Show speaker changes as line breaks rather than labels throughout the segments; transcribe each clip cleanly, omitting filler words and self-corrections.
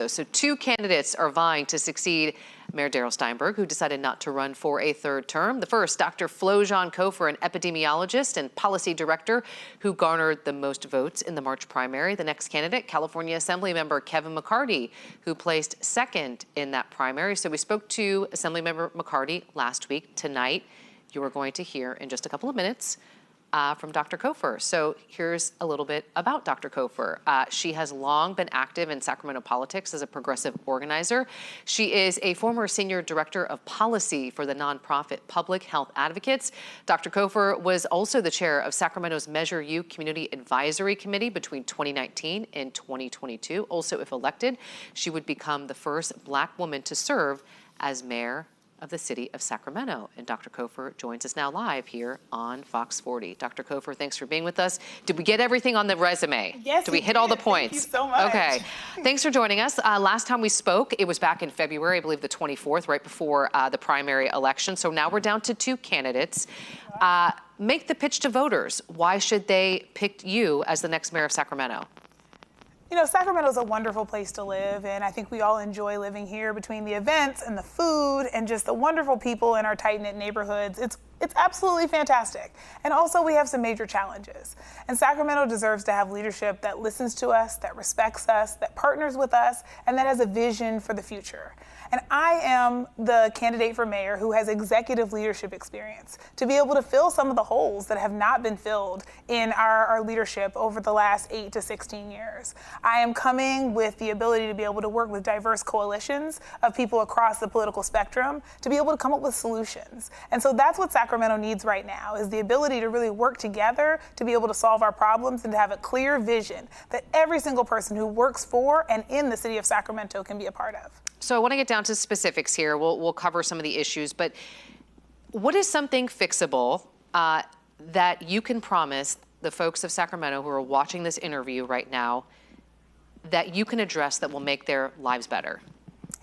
So two candidates are vying to succeed Mayor Darrell Steinberg, who decided not to run for a third term. The first, Dr. Flowjon Cofer, an epidemiologist and policy director who garnered the most votes in the March primary. The next candidate, California Assemblymember Kevin McCarty, who placed second in that primary. So we spoke to Assemblymember McCarty last week. Tonight, you are going to hear in just a couple of minutes from Dr. Cofer. So here's a little bit about Dr. Cofer. She has long been active in Sacramento politics as a progressive organizer. She is a former senior director of policy for the nonprofit Public Health Advocates. Dr. Cofer was also the chair of Sacramento's Measure U Community Advisory Committee between 2019 and 2022. Also, if elected, she would become the first Black woman to serve as mayor of the city of Sacramento. And Dr. Cofer joins us now live here on Fox 40. Dr. Cofer, thanks for being with us. Did we get everything on the resume?
Yes,
did we hit all the points?
Thank you so much.
Okay, thanks for joining us. Last time we spoke, it was back in February, I believe the 24th, right before the primary election. So now we're down to two candidates. Make the pitch to voters. Why should they pick you as the next mayor of Sacramento?
You know, Sacramento is a wonderful place to live, and I think we all enjoy living here between the events and the food and just the wonderful people in our tight-knit neighborhoods. It's absolutely fantastic. And also we have some major challenges. And Sacramento deserves to have leadership that listens to us, that respects us, that partners with us, and that has a vision for the future. And I am the candidate for mayor who has executive leadership experience to be able to fill some of the holes that have not been filled in our leadership over the last 8 to 16 years. I am coming with the ability to be able to work with diverse coalitions of people across the political spectrum to be able to come up with solutions. And so that's what Sacramento needs right now, is the ability to really work together to be able to solve our problems and to have a clear vision that every single person who works for and in the city of Sacramento can be a part of.
So I want to get down to specifics here. We'll cover some of the issues, but what is something fixable that you can promise the folks of Sacramento who are watching this interview right now that you can address that will make their lives better?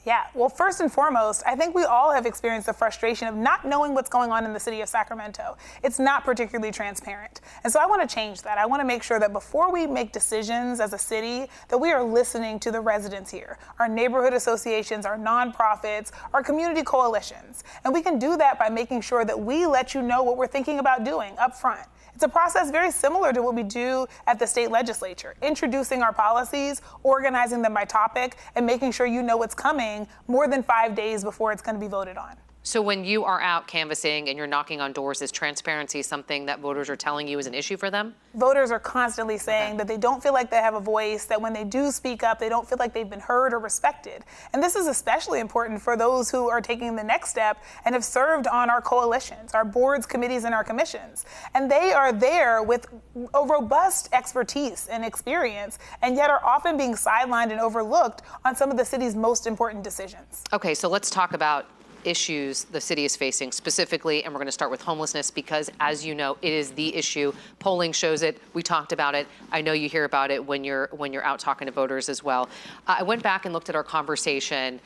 Yeah, well, first and foremost, I think we all have experienced the frustration of not knowing what's going on in the city of Sacramento. It's not particularly transparent. And so I want to change that. I want to make sure that before we make decisions as a city, that we are listening to the residents here, our neighborhood associations, our nonprofits, our community coalitions. And we can do that by making sure that we let you know what we're thinking about doing up front. It's a process very similar to what we do at the state legislature, introducing our policies, organizing them by topic, and making sure you know what's coming more than 5 days before it's going to be voted on.
So when you are out canvassing and you're knocking on doors, is transparency something that voters are telling you is an issue for them?
Voters are constantly saying that they don't feel like they have a voice, that when they do speak up, they don't feel like they've been heard or respected. And this is especially important for those who are taking the next step and have served on our coalitions, our boards, committees, and our commissions. And they are there with a robust expertise and experience, and yet are often being sidelined and overlooked on some of the city's most important decisions.
Okay, so let's talk about issues the city is facing specifically, and we're going to start with homelessness because, as you know, it is the issue. Polling shows it. We talked about it. I know you hear about it when you're out talking to voters as well. I went back and looked at our conversation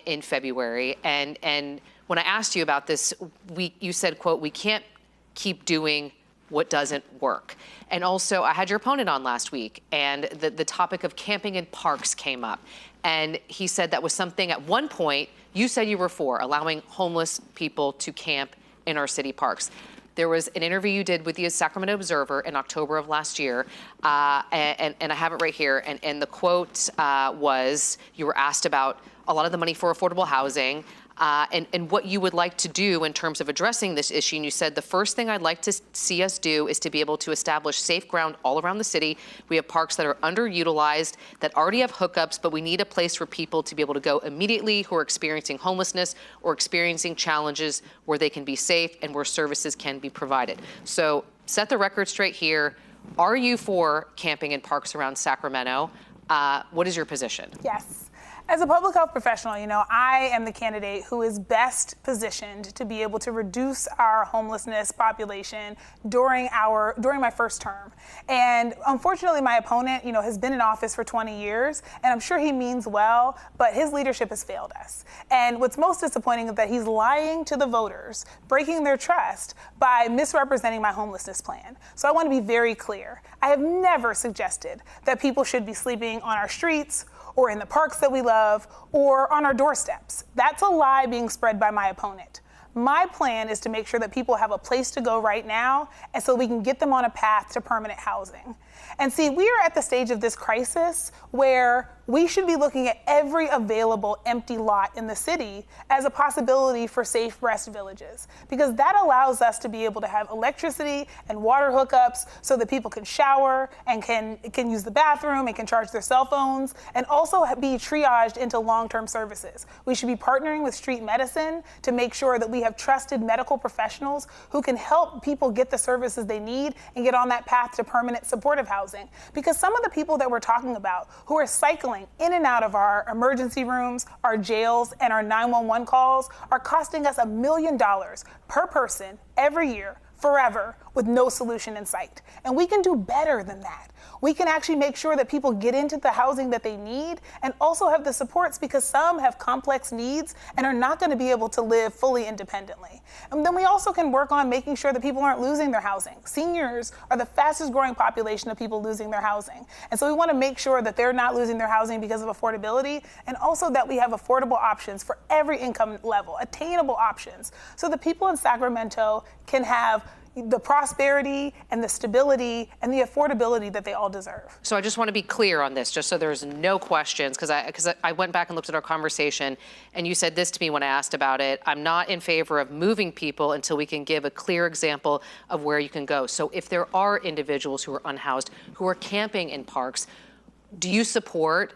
in February, and when I asked you about this, you said, quote, "We can't keep doing what doesn't work." And also, I had your opponent on last week, and the topic of camping in parks came up. And he said that was something at one point you said you were for, allowing homeless people to camp in our city parks. There was an interview you did with the Sacramento Observer in October of last year, and I have it right here. And the quote was, you were asked about a lot of the money for affordable housing, and what you would like to do in terms of addressing this issue. And you said, the first thing I'd like to see us do is to be able to establish safe ground all around the city. We have parks that are underutilized, that already have hookups, but we need a place for people to be able to go immediately who are experiencing homelessness or experiencing challenges where they can be safe and where services can be provided. So set the record straight here. Are you for camping in parks around Sacramento? What is your position?
Yes. As a public health professional, you know, I am the candidate who is best positioned to be able to reduce our homelessness population during my first term. And unfortunately, my opponent, you know, has been in office for 20 years, and I'm sure he means well, but his leadership has failed us. And what's most disappointing is that he's lying to the voters, breaking their trust by misrepresenting my homelessness plan. So I want to be very clear. I have never suggested that people should be sleeping on our streets or in the parks that we love, or on our doorsteps. That's a lie being spread by my opponent. My plan is to make sure that people have a place to go right now, and so we can get them on a path to permanent housing. And see, we are at the stage of this crisis where we should be looking at every available empty lot in the city as a possibility for safe rest villages, because that allows us to be able to have electricity and water hookups so that people can shower and can use the bathroom and can charge their cell phones, and also be triaged into long-term services. We should be partnering with street medicine to make sure that we have trusted medical professionals who can help people get the services they need and get on that path to permanent supportive housing. Because some of the people that we're talking about who are cycling in and out of our emergency rooms, our jails, and our 911 calls are costing us $1 million per person every year, forever, with no solution in sight. And we can do better than that. We can actually make sure that people get into the housing that they need and also have the supports, because some have complex needs and are not going to be able to live fully independently. And then we also can work on making sure that people aren't losing their housing. Seniors are the fastest growing population of people losing their housing. And so we want to make sure that they're not losing their housing because of affordability, and also that we have affordable options for every income level, attainable options, so that people in Sacramento can have the prosperity and the stability and the affordability that they all deserve.
So I just want to be clear on this, just so there's no questions, because I went back and looked at our conversation, and you said this to me when I asked about it: I'm not in favor of moving people until we can give a clear example of where you can go. So if there are individuals who are unhoused, who are camping in parks, do you support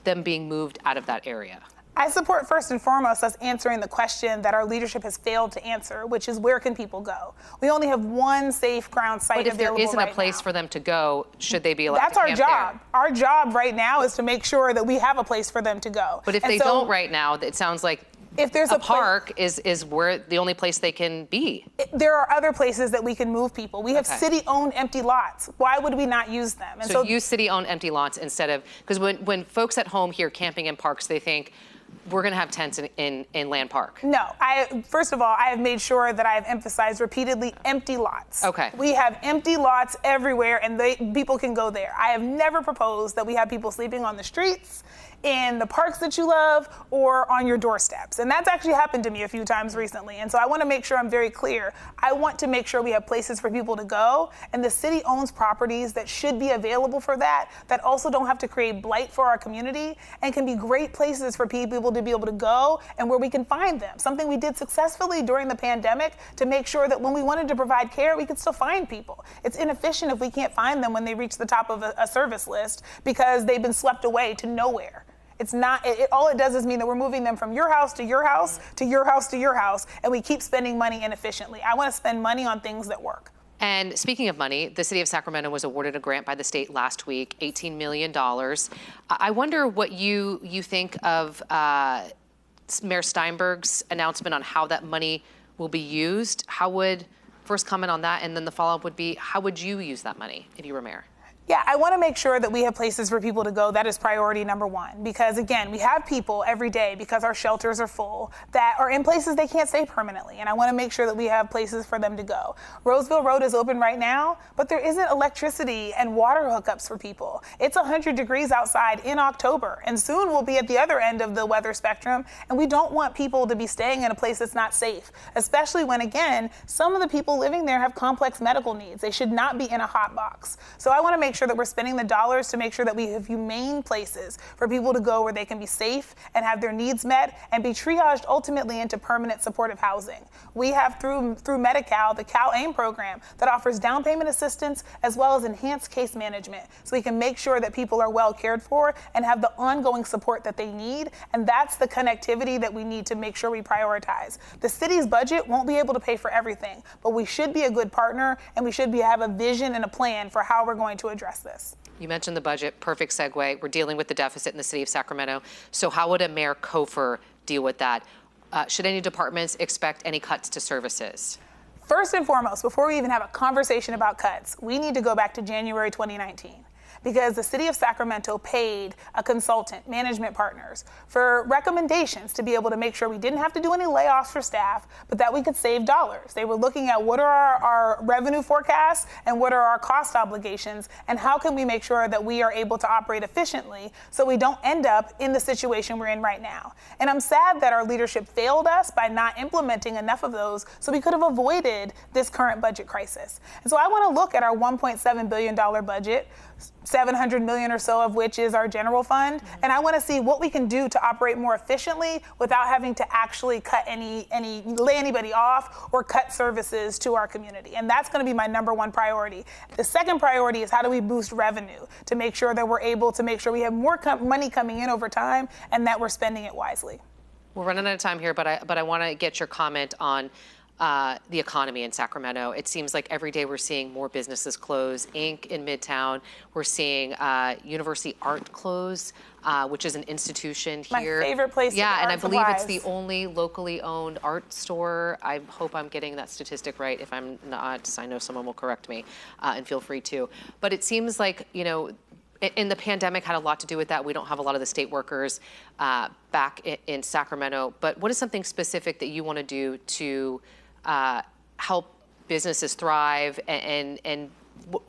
them being moved out of that area?
I support, first and foremost, us answering the question that our leadership has failed to answer, which is, where can people go? We only have one safe ground site available right now.
But if there isn't a place for them to go, should they be allowed
That's
to camp
our job.
there?
Our job right now is to make sure that we have a place for them to go.
But if they don't right now, it sounds like
if there's
a park is where the only place they can be.
There are other places that we can move people. We have city-owned empty lots. Why would we not use them?
And so use city-owned empty lots instead of, because when folks at home hear camping in parks, they think, we're going to have tents in Land Park.
No, first of all, I have made sure that I have emphasized repeatedly empty lots.
Okay.
We have empty lots everywhere, and people can go there. I have never proposed that we have people sleeping on the streets, in the parks that you love, or on your doorsteps. And that's actually happened to me a few times recently. And so I want to make sure I'm very clear. I want to make sure we have places for people to go, and the city owns properties that should be available for that also don't have to create blight for our community, and can be great places for people to be able to go and where we can find them. Something we did successfully during the pandemic to make sure that when we wanted to provide care, we could still find people. It's inefficient if we can't find them when they reach the top of a service list because they've been swept away to nowhere. It's not, all it does is mean that we're moving them from your house to your house to your house to your house, and we keep spending money inefficiently. I want to spend money on things that work.
And speaking of money, the city of Sacramento was awarded a grant by the state last week, $18 million. I wonder what you think of Mayor Steinberg's announcement on how that money will be used. How would, first comment on that, and then the follow-up would be, how would you use that money if you were mayor?
Yeah, I want to make sure that we have places for people to go. That is priority number one. Because again, we have people every day, because our shelters are full, that are in places they can't stay permanently. And I want to make sure that we have places for them to go. Roseville Road is open right now, but there isn't electricity and water hookups for people. It's 100 degrees outside in October, and soon we'll be at the other end of the weather spectrum. And we don't want people to be staying in a place that's not safe, especially when, again, some of the people living there have complex medical needs. They should not be in a hot box. So I want to make sure that we're spending the dollars to make sure that we have humane places for people to go where they can be safe and have their needs met and be triaged ultimately into permanent supportive housing. We have through Medi-Cal, the CalAIM program that offers down payment assistance as well as enhanced case management, so we can make sure that people are well cared for and have the ongoing support that they need. And that's the connectivity that we need to make sure we prioritize. The city's budget won't be able to pay for everything, but we should be a good partner, and we should have a vision and a plan for how we're going to address this.
You mentioned the budget, perfect segue. We're dealing with the deficit in the city of Sacramento. So how would a Mayor Cofer deal with that? Should any departments expect any cuts to services?
First and foremost, before we even have a conversation about cuts, we need to go back to January 2019. because the city of Sacramento paid a consultant, Management Partners, for recommendations to be able to make sure we didn't have to do any layoffs for staff, but that we could save dollars. They were looking at what are our revenue forecasts and what are our cost obligations, and how can we make sure that we are able to operate efficiently so we don't end up in the situation we're in right now. And I'm sad that our leadership failed us by not implementing enough of those so we could have avoided this current budget crisis. And so I want to look at our $1.7 billion budget, 700 million or so of which is our general fund. And I want to see what we can do to operate more efficiently without having to actually cut lay anybody off or cut services to our community. And that's going to be my number one priority. The second priority is how do we boost revenue to make sure that we're able to make sure we have more money coming in over time and that we're spending it wisely.
We're running out of time here, but I want to get your comment on the economy in Sacramento. It seems like every day we're seeing more businesses close. Inc. in Midtown. We're seeing University Art close, which is an institution here.
My favorite place to get
Yeah, and I
art
believe
supplies.
it's the only locally owned art store. I hope I'm getting that statistic right. If I'm not, I know someone will correct me, and feel free to. But it seems like, you know, and the pandemic had a lot to do with that. We don't have a lot of the state workers back in Sacramento. But what is something specific that you want to do to help businesses thrive, and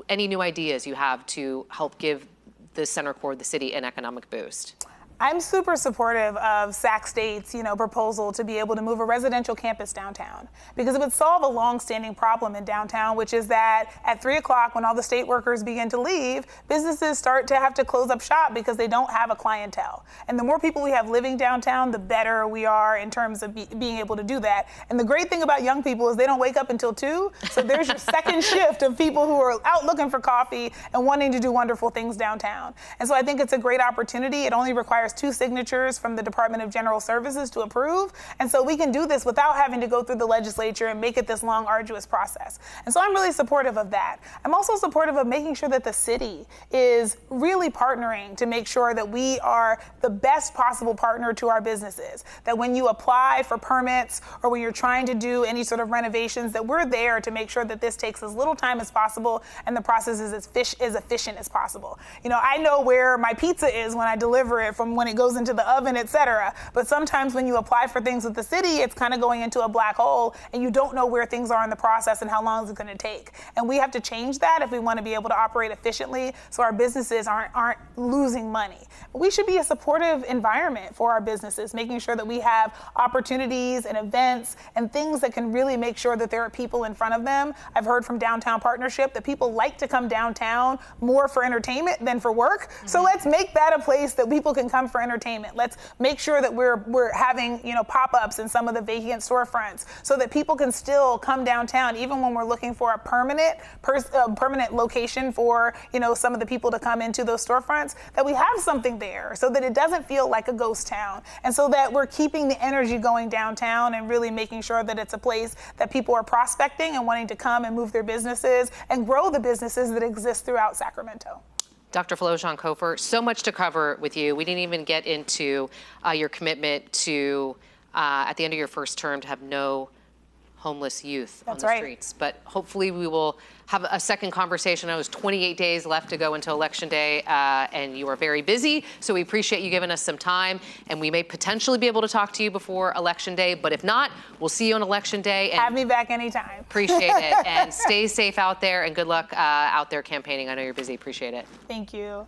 any new ideas you have to help give the center core of the city an economic boost?
I'm super supportive of Sac State's, proposal to be able to move a residential campus downtown, because it would solve a long-standing problem in downtown, which is that at 3 o'clock, when all the state workers begin to leave, businesses start to have to close up shop because they don't have a clientele. And the more people we have living downtown, the better we are in terms of being able to do that. And the great thing about young people is they don't wake up until 2, so there's your second shift of people who are out looking for coffee and wanting to do wonderful things downtown. And so I think it's a great opportunity. It only requires 2 signatures from the Department of General Services to approve. And so we can do this without having to go through the legislature and make it this long, arduous process. And so I'm really supportive of that. I'm also supportive of making sure that the city is really partnering to make sure that we are the best possible partner to our businesses. That when you apply for permits or when you're trying to do any sort of renovations, that we're there to make sure that this takes as little time as possible and the process is as efficient as possible. I know where my pizza is when I deliver it, from when it goes into the oven, et cetera. But sometimes when you apply for things with the city, it's kind of going into a black hole and you don't know where things are in the process and how long it's going to take. And we have to change that if we want to be able to operate efficiently so our businesses aren't losing money. We should be a supportive environment for our businesses, making sure that we have opportunities and events and things that can really make sure that there are people in front of them. I've heard from Downtown Partnership that people like to come downtown more for entertainment than for work. Mm-hmm. So let's make that a place that people can come for entertainment. Let's make sure that we're having pop-ups in some of the vacant storefronts so that people can still come downtown even when we're looking for a permanent location for some of the people to come into those storefronts, that we have something there so that it doesn't feel like a ghost town, and so that we're keeping the energy going downtown and really making sure that it's a place that people are prospecting and wanting to come and move their businesses and grow the businesses that exist throughout Sacramento.
Dr. Philogene Cofer, so much to cover with you. We didn't even get into your commitment to, at the end of your first term, to have no homeless youth on the streets. But hopefully we will have a second conversation. It was 28 days left to go until Election Day, and you are very busy. So we appreciate you giving us some time, and we may potentially be able to talk to you before Election Day. But if not, we'll see you on Election Day. And
have me back anytime.
Appreciate it. And stay safe out there, and good luck out there campaigning. I know you're busy. Appreciate it.
Thank you.